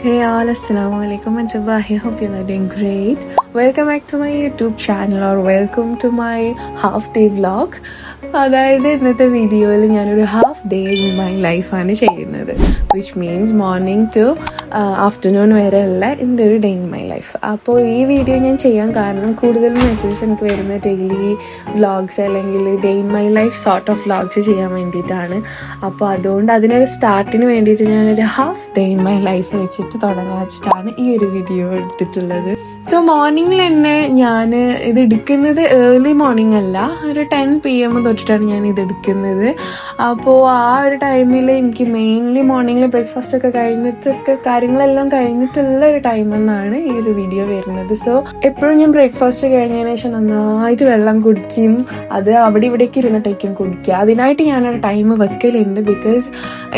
Hey all, assalamu alaikum and Sabahi. Hope you're doing great. Welcome back to my YouTube channel or welcome to my half day vlog. അതായത് ഇന്നത്തെ വീഡിയോയിൽ ഞാനൊരു half day in my ലൈഫാണ് ചെയ്യുന്നത്, which means morning to afternoon വരെ ഉള്ള എൻ്റെ ഒരു ഡേ ഇൻ മൈ ലൈഫ്. അപ്പോൾ ഈ വീഡിയോ ഞാൻ ചെയ്യാൻ കാരണം കൂടുതലും മെസ്സേജസ് എനിക്ക് വരുന്ന ഡെയിലി വ്ളോഗ്സ് അല്ലെങ്കിൽ day in my life sort of vlogs ചെയ്യാൻ വേണ്ടിയിട്ടാണ്. അപ്പോൾ അതുകൊണ്ട് അതിനൊരു സ്റ്റാർട്ടിന് വേണ്ടിയിട്ട് ഞാനൊരു half day in my life വെച്ചിട്ട് തുടങ്ങാൻ വെച്ചിട്ടാണ് ഈ ഒരു വീഡിയോ എടുത്തിട്ടുള്ളത്. സോ മോർണിംഗിൽ തന്നെ ഞാൻ ഇത് എടുക്കുന്നത് ഏർലി മോർണിംഗ് അല്ല, ഒരു 10 PM തൊട്ടിട്ടാണ് ഞാൻ ഇത് എടുക്കുന്നത്. അപ്പോൾ ആ ഒരു ടൈമിൽ എനിക്ക് മെയിൻലി മോർണിംഗിൽ ബ്രേക്ക്ഫാസ്റ്റ് ഒക്കെ കഴിഞ്ഞിട്ടൊക്കെ കാര്യങ്ങളെല്ലാം കഴിഞ്ഞിട്ടുള്ള ഒരു ടൈം എന്നാണ് ഈ ഒരു വീഡിയോ വരുന്നത്. സോ എപ്പോഴും ഞാൻ ബ്രേക്ക്ഫാസ്റ്റ് കഴിഞ്ഞതിന് ശേഷം നന്നായിട്ട് വെള്ളം കുടിക്കും. അത് അവിടെ ഇവിടേക്ക് ഇരുന്നിട്ടേക്കും കുടിക്കുക. അതിനായിട്ട് ഞാനൊരു ടൈം വെക്കലുണ്ട്, ബിക്കോസ്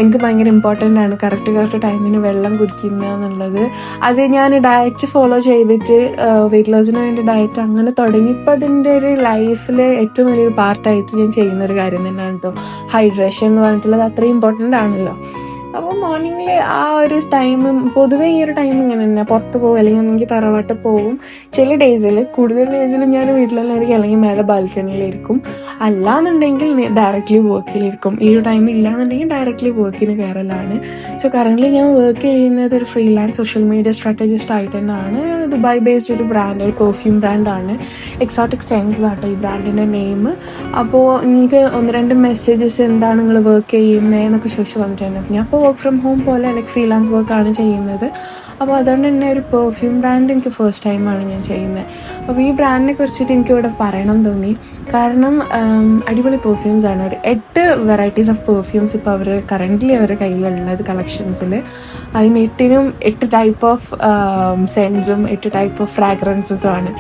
എനിക്ക് ഭയങ്കര ഇമ്പോർട്ടൻ്റ് ആണ് കറക്റ്റ് ടൈമിന് വെള്ളം കുടിക്കുക എന്നുള്ളത്. അത് ഞാൻ ഡയറ്റ് ഫോളോ ചെയ്തിട്ട് വെയിറ്റ് ലോസിന് വേണ്ടി ഡയറ്റ് അങ്ങനെ തുടങ്ങിയപ്പോൾ അതിൻ്റെ ഒരു ലൈഫിൽ ഏറ്റവും വലിയൊരു പാർട്ടായിട്ട് ഞാൻ ചെയ്യുന്ന ഒരു കാര്യം തന്നെയാണ് കേട്ടോ ഹൈഡ്രേഷൻ എന്ന് പറഞ്ഞിട്ടുള്ളത്. അത്രയും ഇമ്പോർട്ടൻ്റ് ആണല്ലോ. അപ്പോൾ മോർണിംഗിൽ ആ ഒരു ടൈം പൊതുവേ ഈ ഒരു ടൈം ഇങ്ങനെ തന്നെ പുറത്ത് പോകും, അല്ലെങ്കിൽ ഒന്നെങ്കിൽ തറവാട്ട് പോകും. ചില ഡേയ്സിൽ കൂടുതൽ ഡേയ്സിൽ ഞാൻ വീട്ടിലെല്ലായിരിക്കും, അല്ലെങ്കിൽ മേലെ ബാൽക്കണിയിലിരിക്കും. അല്ലാന്നുണ്ടെങ്കിൽ ഡയറക്റ്റ്ലി വർക്കിലിരിക്കും. ഈ ഒരു ടൈം ഇല്ലാന്നുണ്ടെങ്കിൽ ഡയറക്റ്റ്ലി വർക്കിന് കയറലാണ്. സോ കറൻ്റ്ലി ഞാൻ വർക്ക് ചെയ്യുന്നത് ഒരു ഫ്രീലാൻസ് സോഷ്യൽ മീഡിയ സ്ട്രാറ്റജിസ്റ്റ് ആയിട്ട് തന്നെയാണ്. ദുബായ് ബേസ്ഡ് ഒരു ബ്രാൻഡ്, ഒരു പെർഫ്യൂം ബ്രാൻഡാണ്, എക്സോട്ടിക് സെൻസ് ആട്ടോ ഈ ബ്രാൻഡിൻ്റെ നെയിം. അപ്പോൾ എനിക്ക് 1-2 മെസ്സേജസ് എന്താണ് നിങ്ങൾ വർക്ക് ചെയ്യുന്നത് എന്നൊക്കെ ചോദിച്ച് വന്നിട്ടുണ്ടായിരുന്നു. ഞാൻ അപ്പോൾ വർക്ക് ഫ്രം ഹോം പോലെ ലൈക്ക് ഫ്രീലാൻസ് വർക്കാണ് ചെയ്യുന്നത്. അപ്പോൾ അതുകൊണ്ട് തന്നെ ഒരു പെർഫ്യൂം ബ്രാൻഡ് എനിക്ക് ഫസ്റ്റ് ടൈമാണ് ഞാൻ ചെയ്യുന്നത്. അപ്പോൾ ഈ ബ്രാൻഡിനെ കുറിച്ചിട്ട് എനിക്കിവിടെ പറയണം തോന്നി, കാരണം അടിപൊളി പെർഫ്യൂംസ് ആണ്. ഒരു 8 വെറൈറ്റീസ് ഓഫ് പെർഫ്യൂംസ് ഇപ്പോൾ അവർ കറൻ്റ്ലി അവരുടെ കയ്യിലുള്ളത് കളക്ഷൻസിൽ. അതിന് 8 ടൈപ്പ് ഓഫ് സെൻസും 8 ടൈപ്പ് ഓഫ് ഫ്രാഗ്രൻസസും ആണ്.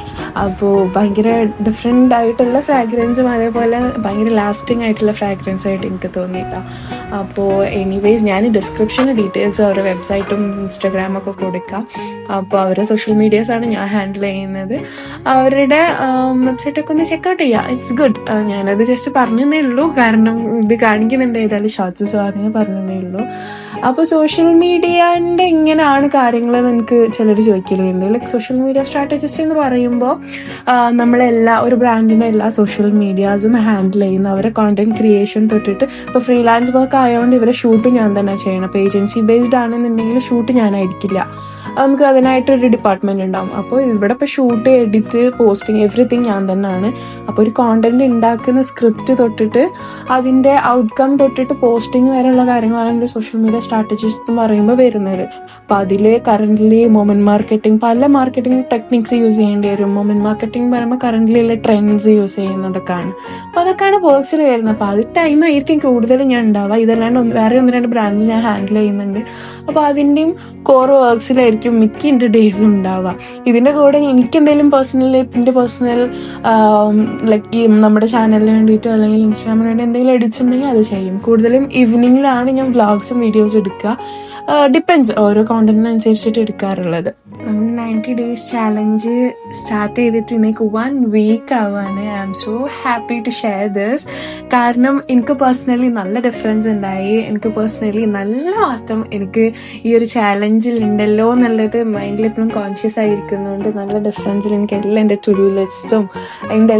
അപ്പോൾ ഭയങ്കര ഡിഫറെൻ്റ് ആയിട്ടുള്ള ഫ്രാഗ്രൻസും അതേപോലെ ഭയങ്കര ലാസ്റ്റിംഗ് ആയിട്ടുള്ള ഫ്രാഗ്രൻസും ആയിട്ട് എനിക്ക് തോന്നിയിട്ടോ. അപ്പോൾ എനിവേസ് ഞാൻ ഡിസ്ക്രിപ്ഷന് ഡീറ്റെയിൽസ് അവരുടെ വെബ്സൈറ്റും ഇൻസ്റ്റാഗ്രാമൊക്കെ കൊടുക്കാം. അപ്പോൾ അവരുടെ സോഷ്യൽ മീഡിയാസാണ് ഞാൻ ഹാൻഡിൽ ചെയ്യുന്നത്. അവരുടെ വെബ്സൈറ്റൊക്കെ ഒന്ന് ചെക്കൗട്ട് ചെയ്യാം, ഇറ്റ്സ് ഗുഡ്. ഞാനത് ജസ്റ്റ് പറഞ്ഞതേ ഉള്ളൂ, കാരണം ഇത് കാണിക്കുന്നുണ്ട് ഏതായാലും ഷോർട്സ്, സോ അതിന് പറഞ്ഞതേ ഉള്ളൂ. അപ്പോൾ സോഷ്യൽ മീഡിയൻ്റെ എങ്ങനെയാണ് കാര്യങ്ങളെന്ന് എനിക്ക് ചിലർ ചോദിക്കലുണ്ട്. ലൈക്ക് സോഷ്യൽ മീഡിയ സ്ട്രാറ്റജിസ്റ്റ് എന്ന് പറയുമ്പോൾ ഒരു ബ്രാൻഡിൻ്റെ എല്ലാ സോഷ്യൽ മീഡിയാസും ഹാൻഡിൽ ചെയ്യുന്ന അവരെ കോണ്ടന്റ് ക്രിയേഷൻ തൊട്ടിട്ട്, ഇപ്പോൾ ഫ്രീലാൻസ് വർക്ക് ആയതുകൊണ്ട് ഇവരെ ഷൂട്ട് ഞാൻ തന്നെ ചെയ്യണം. ഇപ്പോൾ ഏജൻസി ബേസ്ഡ് ആണെന്നുണ്ടെങ്കിൽ ഷൂട്ട് ഞാനായിരിക്കില്ല, നമുക്ക് അതിനായിട്ടൊരു ഡിപ്പാർട്ട്മെൻറ്റ് ഉണ്ടാവും. അപ്പോൾ ഇവിടെ ഇപ്പോൾ ഷൂട്ട്, എഡിറ്റ്, പോസ്റ്റിംഗ് എവറിത്തിങ് ഞാൻ തന്നെയാണ്. അപ്പോൾ ഒരു കോണ്ടന്റ് ഉണ്ടാക്കുന്ന സ്ക്രിപ്റ്റ് തൊട്ടിട്ട് അതിൻ്റെ ഔട്ട്കം തൊട്ടിട്ട് പോസ്റ്റിംഗ് വരെയുള്ള കാര്യങ്ങളാണ് എൻ്റെ സോഷ്യൽ മീഡിയ സ്ട്രാറ്റജിസ്റ്റ് എന്ന് പറയുമ്പോൾ വരുന്നത്. അപ്പോൾ അതിൽ കറൻ്റ്ലി മൊമെൻറ്റ് മാർക്കറ്റിംഗ്, പല മാർക്കറ്റിംഗ് ടെക്നിക്സ് യൂസ് ചെയ്യേണ്ടി വരും. മൊമെൻറ്റ് മാർക്കറ്റിംഗ് പറയുമ്പോൾ കറൻ്റ്ലി ഉള്ള ട്രെൻഡ്സ് യൂസ് ചെയ്യുന്നതൊക്കെയാണ്. അപ്പോൾ അതൊക്കെയാണ് വർക്ക്സിൽ വരുന്നത്. അപ്പോൾ അത് ടൈമായിരിക്കും കൂടുതലും ഞാൻ ഉണ്ടാവുക. ഇതല്ലാണ്ട് വേറെ 1-2 ബ്രാൻഡ്സ് ഞാൻ ഹാൻഡിൽ ചെയ്യുന്നുണ്ട്. അപ്പോൾ അതിൻ്റെയും കോർ വർക്ക്സിലായിരിക്കും മിക്ക എൻ്റെ ഡേയ്സും ഉണ്ടാവുക. ഇതിൻ്റെ കൂടെ എനിക്കെന്തെങ്കിലും എൻ്റെ പേഴ്സണൽ ലൈക്ക് നമ്മുടെ ചാനലിന് വേണ്ടിയിട്ടോ അല്ലെങ്കിൽ ഇൻസ്റ്റാഗ്രാമിന് വേണ്ടി എന്തെങ്കിലും എഡിറ്റ്സ് അത് ചെയ്യും. കൂടുതലും ഈവനിങ്ങിലാണ് ഞാൻ വ്ളോഗ്സും വീഡിയോസ് എടുക്കുക. ഡിപ്പെൻസ്, ഓരോ കോണ്ടന്റിനനുസരിച്ചിട്ട് എടുക്കാറുള്ളത്. 90 days ചാലഞ്ച് സ്റ്റാർട്ട് ചെയ്തിട്ട് എനിക്ക് 1 week ആവുകയാണ്. I am so happy to share this. കാരണം എനിക്ക് പേഴ്സണലി നല്ല ഡിഫറൻസ് ഉണ്ടായി. എനിക്ക് പേഴ്സണലി നല്ല മാറ്റം എനിക്ക് ഈ ഒരു ചാലഞ്ചിൽ ഉണ്ടല്ലോ എന്നുള്ളത് മൈൻഡിൽ എപ്പോഴും കോൺഷ്യസ് ആയിരിക്കുന്നുണ്ട്. നല്ല ഡിഫറൻസിൽ എനിക്ക് എല്ലാം എൻ്റെ ടു ഡു ലിസ്റ്റും അതിൻ്റെ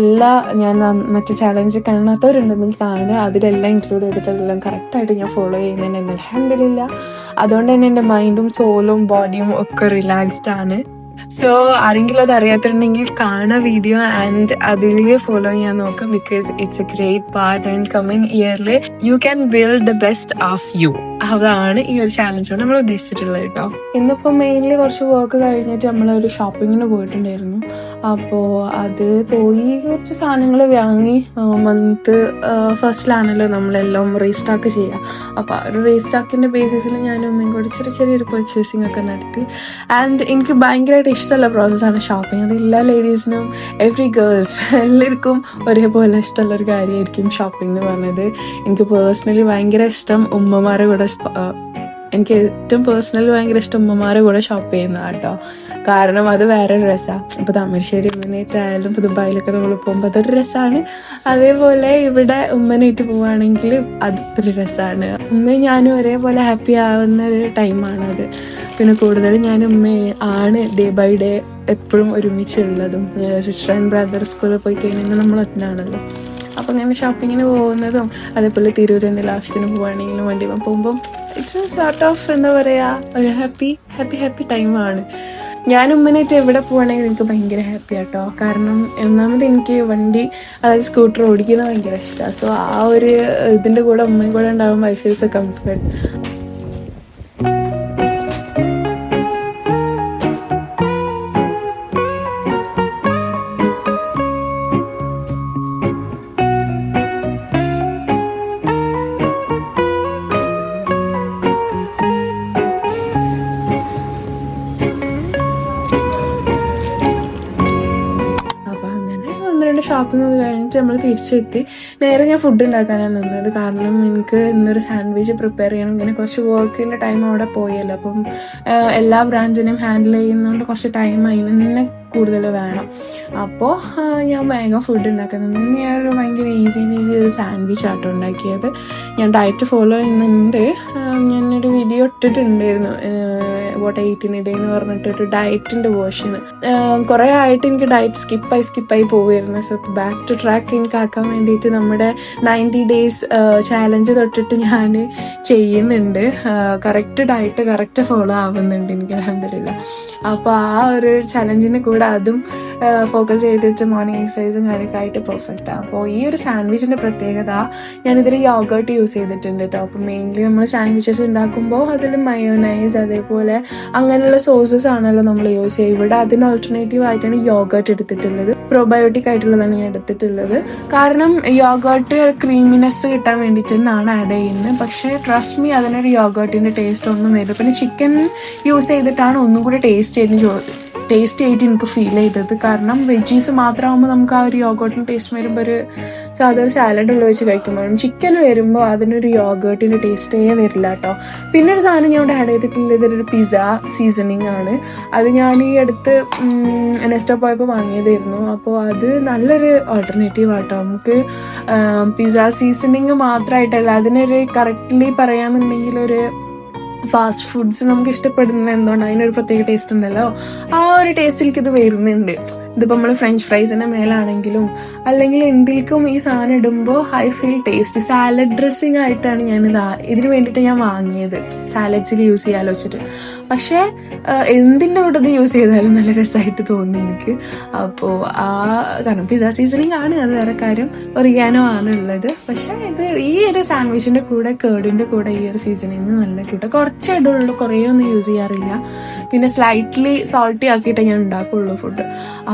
ഞാൻ മറ്റു ചാലഞ്ച് കാണാത്തവരുണ്ടെങ്കിൽ കാണുക, അതിലെല്ലാം ഇൻക്ലൂഡ് ചെയ്തിട്ടെല്ലാം കറക്റ്റായിട്ട് ഞാൻ ഫോളോ ചെയ്യുന്നതിന് അൽഹംദുലില്ലാ. അതുകൊണ്ട് തന്നെ എൻ്റെ മൈൻഡും സോളും ബോഡിയും ഒക്കെ റിലാക്സ്ഡ് ആണ്. സോ ആരെങ്കിലും അത് അറിയാത്തിട്ടുണ്ടെങ്കിൽ കാണുക വീഡിയോ ആൻഡ് അതിൽ ഫോളോ ചെയ്യാൻ നോക്കാം, because it's a great part and coming ഇയറിൽ you can build the best of you. അതാണ് ഈ ഒരു ചാലഞ്ച് കൊണ്ട് നമ്മൾ ഉദ്ദേശിച്ചിട്ടുള്ളത് കേട്ടോ. ഇന്നിപ്പോൾ മെയിൻലി കുറച്ച് വർക്ക് കഴിഞ്ഞിട്ട് നമ്മളൊരു ഷോപ്പിങ്ങിന് പോയിട്ടുണ്ടായിരുന്നു. അപ്പോൾ അത് പോയി കുറച്ച് സാധനങ്ങൾ വാങ്ങി. മന്ത് ഫസ്റ്റിലാണല്ലോ നമ്മളെല്ലാം റീസ്റ്റോക്ക് ചെയ്യുക. അപ്പോൾ ആ ഒരു റീസ്റ്റോക്കിൻ്റെ ബേസിസിൽ ഞാനും ഉമ്മയും കൂടി ചെറിയൊരു പർച്ചേസിങ് ഒക്കെ നടത്തി. ആൻഡ് എനിക്ക് ഭയങ്കരമായിട്ട് ഇഷ്ടമുള്ള പ്രോസസ്സാണ് ഷോപ്പിംഗ്. അത് എല്ലാ ലേഡീസിനും, എവറി ഗേൾസ് എല്ലാവർക്കും ഒരേപോലെ ഇഷ്ടമുള്ളൊരു കാര്യമായിരിക്കും ഷോപ്പിംഗ് എന്ന് പറഞ്ഞത്. എനിക്ക് പേഴ്സണലി ഭയങ്കര ഇഷ്ടം ഉമ്മമാരെ കൂടെ, എനിക്ക് ഏറ്റവും പേഴ്സണലി ഭയങ്കര ഇഷ്ടം ഉമ്മമാരെ കൂടെ ഷോപ്പ് ചെയ്യുന്നതാണ് കേട്ടോ. കാരണം അത് വേറൊരു രസമാണ്. ഇപ്പോൾ താമരശ്ശേരി ഉമ്മനായിട്ടായാലും ഇപ്പോൾ ദുബായിലൊക്കെ നമ്മൾ പോകുമ്പോൾ അതൊരു രസമാണ്. അതേപോലെ ഇവിടെ ഉമ്മനായിട്ട് പോവുകയാണെങ്കിൽ അത് ഒരു രസമാണ്. ഉമ്മയും ഞാനും ഒരേപോലെ ഹാപ്പി ആവുന്ന ഒരു ടൈമാണത്. പിന്നെ കൂടുതലും ഞാനും ഉമ്മയും ആണ് ഡേ ബൈ ഡേ എപ്പോഴും ഒരുമിച്ചുള്ളതും. സിസ്റ്റർ ആൻഡ് ബ്രദർ സ്കൂളിൽ പോയി കഴിഞ്ഞാൽ നമ്മൾ ഒറ്റനാണല്ലോ. അപ്പോൾ ഇങ്ങനെ ഷോപ്പിങ്ങിന് പോകുന്നതും അതേപോലെ തിരൂർ എന്തെങ്കിലും ആവശ്യത്തിന് പോവുകയാണെങ്കിലും വണ്ടി പോകുമ്പം ഇറ്റ്സ് എ സോർട്ട് ഓഫ് എന്താ പറയുക, ഒരു ഹാപ്പി ടൈമാണ്. ഞാൻ ഉമ്മനായിട്ട് എവിടെ പോവുകയാണെങ്കിൽ എനിക്ക് ഭയങ്കര ഹാപ്പി ആട്ടോ. കാരണം ഒന്നാമത് എനിക്ക് വണ്ടി, അതായത് സ്കൂട്ടർ ഓടിക്കുന്നത് ഭയങ്കര ഇഷ്ടമാണ്. സോ ആ ഒരു ഇതിൻ്റെ കൂടെ ഉമ്മയും കൂടെ ഉണ്ടാകുമ്പോൾ I feels A comfort. Shopping ഒക്കെ കഴിഞ്ഞിട്ട് നമ്മൾ തിരിച്ചെത്തി. നേരെ ഞാൻ ഫുഡ് ഉണ്ടാക്കാനാണ് നിന്നത്. കാരണം എനിക്ക് ഇന്നൊരു സാൻഡ്വിച്ച് പ്രിപ്പയർ ചെയ്യണം. ഇങ്ങനെ കുറച്ച് വർക്കിൻ്റെ ടൈം അവിടെ പോയല്ലോ. അപ്പം എല്ലാ ബ്രാഞ്ചിനെയും ഹാൻഡിൽ ചെയ്യുന്നതുകൊണ്ട് കുറച്ച് ടൈം അതിന് തന്നെ കൂടുതൽ വേണം. അപ്പോൾ ഞാൻ വേഗം ഫുഡ് ഉണ്ടാക്കുന്നത്. ഞാനൊരു ഭയങ്കര ഈസി ഒരു സാൻഡ്വിച്ച് ആട്ടോ ഉണ്ടാക്കിയത്. ഞാൻ ഡയറ്റ് ഫോളോ ചെയ്യുന്നുണ്ട്. ഞാനൊരു വീഡിയോ ഇട്ടിട്ടുണ്ടായിരുന്നു, വാട്ട് 18 ഡേ എന്ന് പറഞ്ഞിട്ടൊരു ഡയറ്റിൻ്റെ വേർഷന്. കുറേ ആയിട്ട് എനിക്ക് ഡയറ്റ് സ്കിപ്പായി പോവുമായിരുന്നു. സോ ബാക്ക് ടു ട്രാക്ക് എനിക്ക് ആക്കാൻ വേണ്ടിയിട്ട് നമ്മുടെ 90 ഡേയ്സ് ചാലഞ്ച് തൊട്ടിട്ട് ഞാൻ ചെയ്യുന്നുണ്ട്. കറക്റ്റ് ഡയറ്റ് കറക്റ്റ് ഫോളോ ആവുന്നുണ്ട് എനിക്ക്, അൽഹംദുലില്ലാ. അപ്പോൾ ആ ഒരു ചലഞ്ചിന് കൂടെ അതും ഫോക്കസ് ചെയ്തിട്ട് മോർണിംഗ് എക്സസൈസും കാര്യമൊക്കെ ആയിട്ട് പെർഫെക്റ്റാണ്. അപ്പോൾ ഈ ഒരു സാൻഡ്വിച്ചിൻ്റെ പ്രത്യേകത, ഞാനിതിൽ യോഗർട്ട് യൂസ് ചെയ്തിട്ടുണ്ട് കേട്ടോ. അപ്പോൾ മെയിൻലി നമ്മൾ സാൻഡ്വിച്ചസ് ഉണ്ടാക്കുമ്പോൾ അതിൽ മയോനൈസ് അതേപോലെ അങ്ങനെയുള്ള സോസസ് ആണല്ലോ നമ്മൾ യൂസ് ചെയ്യുക. ഇവിടെ അതിന് ഓൾട്ടർനേറ്റീവ് ആയിട്ടാണ് യോഗർട്ട് എടുത്തിട്ടുള്ളത്. പ്രോബയോട്ടിക് ആയിട്ടുള്ളതാണ് ഞാൻ എടുത്തിട്ടുള്ളത്. കാരണം യോഗർട്ട് ക്രീമിനെസ് കിട്ടാൻ വേണ്ടിയിട്ട് തന്നെയാണ് ആഡ് ചെയ്യുന്നത്. പക്ഷേ ട്രസ്റ്റ് മീ, അതിനൊരു യോഗർട്ടിൻ്റെ ടേസ്റ്റ് ഒന്നും വരില്ല. പിന്നെ ചിക്കൻ യൂസ് ചെയ്തിട്ടാണ് ഒന്നും കൂടി ടേസ്റ്റ് ആയിട്ട് എനിക്ക് ഫീൽ ചെയ്തത്. കാരണം വെജീസ് മാത്രമാകുമ്പോൾ നമുക്ക് ആ ഒരു യോഗർട്ടിൻ്റെ ടേസ്റ്റ് വരുമ്പോൾ ഒരു സാധാരണ സാലഡ് ഉള്ള വെച്ച് കഴിക്കുമ്പോഴും ചിക്കൻ വരുമ്പോൾ അതിനൊരു യോഗർട്ടിൻ്റെ ടേസ്റ്റേ വരില്ല കേട്ടോ. പിന്നെ ഒരു സാധനം ഞാൻ ഇവിടെ ആഡ് ചെയ്തിട്ടുള്ളത് ഇതൊരു പിസ്സ സീസണിങ് ആണ്. അത് ഞാൻ ഈ അടുത്ത് നെസ്റ്റോ പോയപ്പോൾ വാങ്ങിയതായിരുന്നു. അപ്പോൾ അത് നല്ലൊരു ഓൾട്ടർനേറ്റീവ് ആട്ടോ. നമുക്ക് പിസ്സ സീസണിങ് മാത്രമായിട്ടല്ല, അതിനൊരു കറക്റ്റ്ലി പറയാമെന്നുണ്ടെങ്കിൽ ഒരു ഫാസ്റ്റ് ഫുഡ്സ് നമുക്ക് ഇഷ്ടപ്പെടുന്നത് എന്തുകൊണ്ട് അതിനൊരു പ്രത്യേക ടേസ്റ്റ് ഉണ്ടല്ലോ, ആ ഒരു ടേസ്റ്റിലേക്ക് ഇത് വരുന്നുണ്ട്. ഇതിപ്പോൾ നമ്മൾ ഫ്രഞ്ച് ഫ്രൈസിൻ്റെ മേലാണെങ്കിലും അല്ലെങ്കിൽ എന്തിൽക്കും ഈ സാധനം ഇടുമ്പോൾ I feel taste. Salad dressing ആയിട്ടാണ് ഇതിന് വേണ്ടിയിട്ട് ഞാൻ വാങ്ങിയത്, സാലഡ്സിൽ യൂസ് ചെയ്യാൻ വെച്ചിട്ട്. പക്ഷേ എന്തിൻ്റെ കൂടെ ഇത് യൂസ് ചെയ്താലും നല്ല രസമായിട്ട് തോന്നി എനിക്ക്. അപ്പോൾ കാരണം പിസ്സ സീസണിങ് ആണ്, അത് വേറെ കാര്യം, ഒറിഗാനോ ആണ് ഉള്ളത്. പക്ഷേ ഈ ഒരു സാൻഡ്വിച്ചിൻ്റെ കൂടെ കേർഡിൻ്റെ കൂടെ ഈ ഒരു സീസണിങ് നല്ല കിട്ടും. കുറച്ചേ ഇടുള്ളൂ, കുറേ ഒന്നും യൂസ് ചെയ്യാറില്ല. പിന്നെ സ്ലൈറ്റ്ലി സോൾട്ടി ആക്കിയിട്ടേ ഞാൻ ഉണ്ടാക്കുള്ളൂ ഫുഡ്.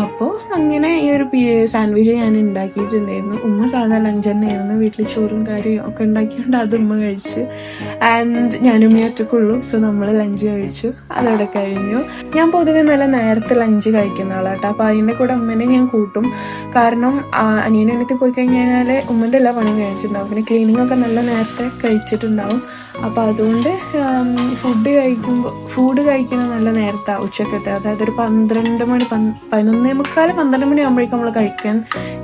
അപ്പോൾ അങ്ങനെ ഈ ഒരു സാൻഡ്വിച്ച് ഞാൻ ഉണ്ടാക്കിയിട്ടുണ്ടായിരുന്നു. ഉമ്മ സാധാ ലഞ്ച് തന്നെയായിരുന്നു. വീട്ടിൽ ചോറും കാര്യം ഒക്കെ ഉണ്ടാക്കിയോണ്ട് അത് ഉമ്മ കഴിച്ചു. ആൻഡ് ഞാനും ഒറ്റക്കുള്ളൂ. സോ നമ്മൾ ലഞ്ച് കഴിച്ചു, അതവിടെ കഴിഞ്ഞു. ഞാൻ പൊതുവെ നല്ല നേരത്തെ ലഞ്ച് കഴിക്കുന്ന ആളാട്ടോ. അപ്പോൾ അതിൻ്റെ കൂടെ ഉമ്മനെ ഞാൻ കൂട്ടും. കാരണം അനിയനും എനിക്ക് പോയി കഴിഞ്ഞാൽ ഉമ്മൻ്റെ എല്ലാ പണിയും കഴിച്ചിട്ടുണ്ടാവും. പിന്നെ ക്ലീനിങ് ഒക്കെ നല്ല നേരത്തെ കഴിച്ചിട്ടുണ്ടാവും. അപ്പോൾ അതുകൊണ്ട് ഫുഡ് കഴിക്കുന്നത് നല്ല നേരത്തെ ഉച്ചക്കത്തെ, അതായത് ഒരു 12 മണി 11:45 12 മണി ആകുമ്പോഴേക്കും നമ്മൾ കഴിക്കാൻ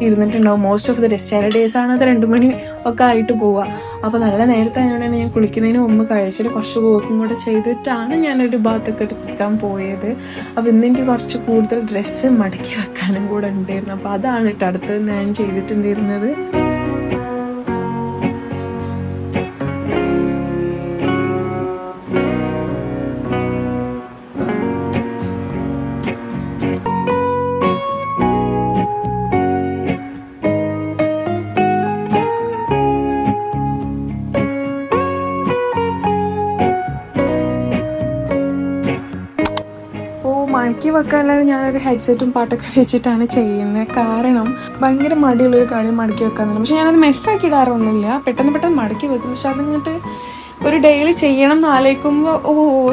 ഇരുന്നിട്ടുണ്ടാവും. Most of the days. ചില ഡേയ്സ് ആണ് അത് 2 മണി ഒക്കെ ആയിട്ട് പോവുക. അപ്പോൾ നല്ല നേരത്തെ ആയതുകൊണ്ട് തന്നെ ഞാൻ കുളിക്കുന്നതിന് മുമ്പ് കഴിച്ചിട്ട് കുറച്ച് വോക്കും കൂടെ ചെയ്തിട്ടാണ് ഞാനൊരു ബാത്തൊക്കെ എടുക്കാൻ പോയത്. അപ്പോൾ ഇന്ന് എനിക്ക് കുറച്ച് കൂടുതൽ ഡ്രസ്സ് മടക്കി വെക്കാനും കൂടെ ഉണ്ടായിരുന്നു. അപ്പോൾ അതാണ് കേട്ടോ അടുത്തത് ഞാൻ ചെയ്തിട്ടുണ്ടായിരുന്നത്. മടക്കി വെക്കാനല്ലാതെ ഞാനൊരു ഹെഡ്സെറ്റും പാട്ടൊക്കെ വെച്ചിട്ടാണ് ചെയ്യുന്നത്. കാരണം ഭയങ്കര മടിയുള്ളൊരു കാര്യം മടക്കി വെക്കാന്നുള്ളത്. പക്ഷെ ഞാനത് മെസ്സാക്കി ഇടാറൊന്നുമില്ല, പെട്ടെന്ന് മടക്കി വെക്കും. പക്ഷെ അതിങ്ങോട്ട് ഒരു ഡെയിലി ചെയ്യണം എന്ന് ആലോചിക്കുമ്പോൾ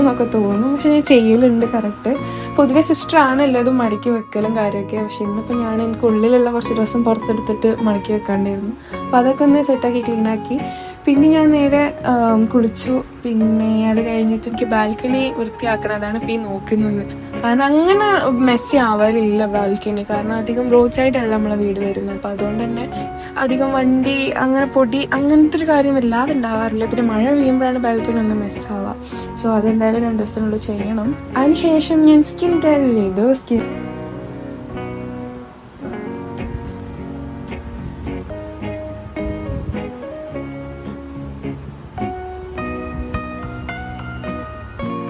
എന്നൊക്കെ തോന്നും. പക്ഷെ ഞാൻ ചെയ്യലുണ്ട് കറക്റ്റ്. പൊതുവെ സിസ്റ്ററാണ് എല്ലാതും മടക്കി വെക്കലും കാര്യമൊക്കെ. പക്ഷെ ഇന്നിപ്പോൾ ഞാൻ എനിക്ക് ഉള്ളിലുള്ള കുറച്ച് ഡ്രസ്സും പുറത്തെടുത്തിട്ട് മടക്കി വെക്കാണ്ടായിരുന്നു. അപ്പോൾ അതൊക്കെ ഒന്ന് സെറ്റാക്കി ക്ലീനാക്കി പിന്നെ ഞാൻ നേരെ കുളിച്ചു. പിന്നെ അത് കഴിഞ്ഞിട്ട് എനിക്ക് ബാൽക്കണി വൃത്തിയാക്കണം, അതാണ് ഇപ്പോൾ ഈ നോക്കുന്നത്. കാരണം അങ്ങനെ മെസ്സി ആവലില്ല ബാൽക്കണി, കാരണം അധികം റോഡ് സൈഡല്ല നമ്മളെ വീട് വരുന്നത്. അപ്പോൾ അതുകൊണ്ട് തന്നെ അധികം വണ്ടി അങ്ങനെ പൊടി അങ്ങനത്തെ ഒരു കാര്യം വല്ലാതെ ഉണ്ടാവാറില്ല. പിന്നെ മഴ പെയ്യുമ്പോഴാണ് ബാൽക്കണി ഒന്ന് മെസ്സാവുക. സോ അതെന്തായാലും 2 ദിവസത്തിനുള്ളിൽ ചെയ്യണം. അതിനുശേഷം ഞാൻ സ്കിൻ കെയർ ചെയ്തു.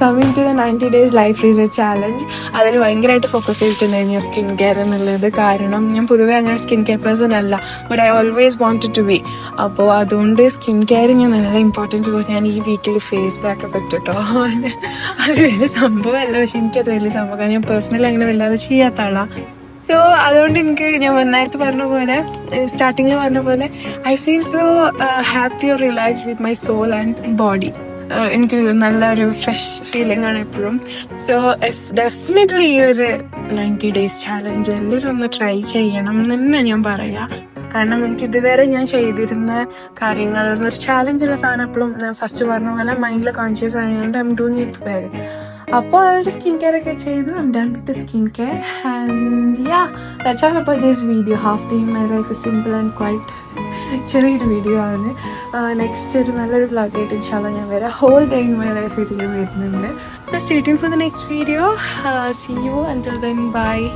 Coming to the 90 days life is a challenge. അതിൽ ഭയങ്കരമായിട്ട് ഫോക്കസ് ചെയ്തിട്ടുണ്ടായിരുന്നു സ്കിൻ കെയർ എന്നുള്ളത്. കാരണം ഞാൻ പൊതുവേ അങ്ങനെ സ്കിൻ കെയർ പേഴ്സൺ അല്ല, but I always wanted to be. അപ്പോൾ അതുകൊണ്ട് സ്കിൻ കെയർ ഞാൻ നല്ല ഇമ്പോർട്ടൻസ് കൊടുത്തു. ഞാൻ ഈ വീക്കിൽ ഫേസ് പാക്ക് ഒക്കെ ഇട്ടിട്ടോ. അതൊരു വലിയ സംഭവമല്ല, പക്ഷെ എനിക്കത് വലിയ സംഭവം, കാരണം ഞാൻ പേഴ്സണലി അങ്ങനെ വല്ലാതെ ചെയ്യാത്ത ആളാണ്. സോ അതുകൊണ്ട് എനിക്ക് ഞാൻ നേരത്തെ പറഞ്ഞ പോലെ, സ്റ്റാർട്ടിങ്ങിൽ പറഞ്ഞ പോലെ, I feel so happy or relaxed with my soul and body. എനിക്ക് നല്ലൊരു ഫ്രഷ് ഫീലിംഗ് ആണ് എപ്പോഴും. സോ ഡെഫിനറ്റ്ലി ഈ ഒരു 90 days ചാലഞ്ച് എല്ലാവരും ഒന്ന് ട്രൈ ചെയ്യണം എന്ന് തന്നെ ഞാൻ പറയാം. കാരണം എനിക്ക് ഇതുവരെ ഞാൻ ചെയ്തിരുന്ന കാര്യങ്ങൾ ഒരു ചാലഞ്ചുള്ള സാധനം എപ്പോഴും ഞാൻ ഫസ്റ്റ് പറഞ്ഞ പോലെ മൈൻഡിൽ കോൺഷ്യസ് ആയതുകൊണ്ട് I am doing it well. അപ്പോൾ അതൊരു സ്കിൻ കെയർ ഒക്കെ ചെയ്തു. I'm done with the skin care. And yeah, that's all about this video. Half day in my life is simple and quite ചെറിയൊരു video ആണ്. Next ഒരു നല്ലൊരു വ്ളോഗായിട്ട് ഇൻഷാല്ലാ ഞാൻ വരാം. Whole day in my life video വരുന്നുണ്ട്. So stay tuned for the next video. See you until then. Bye.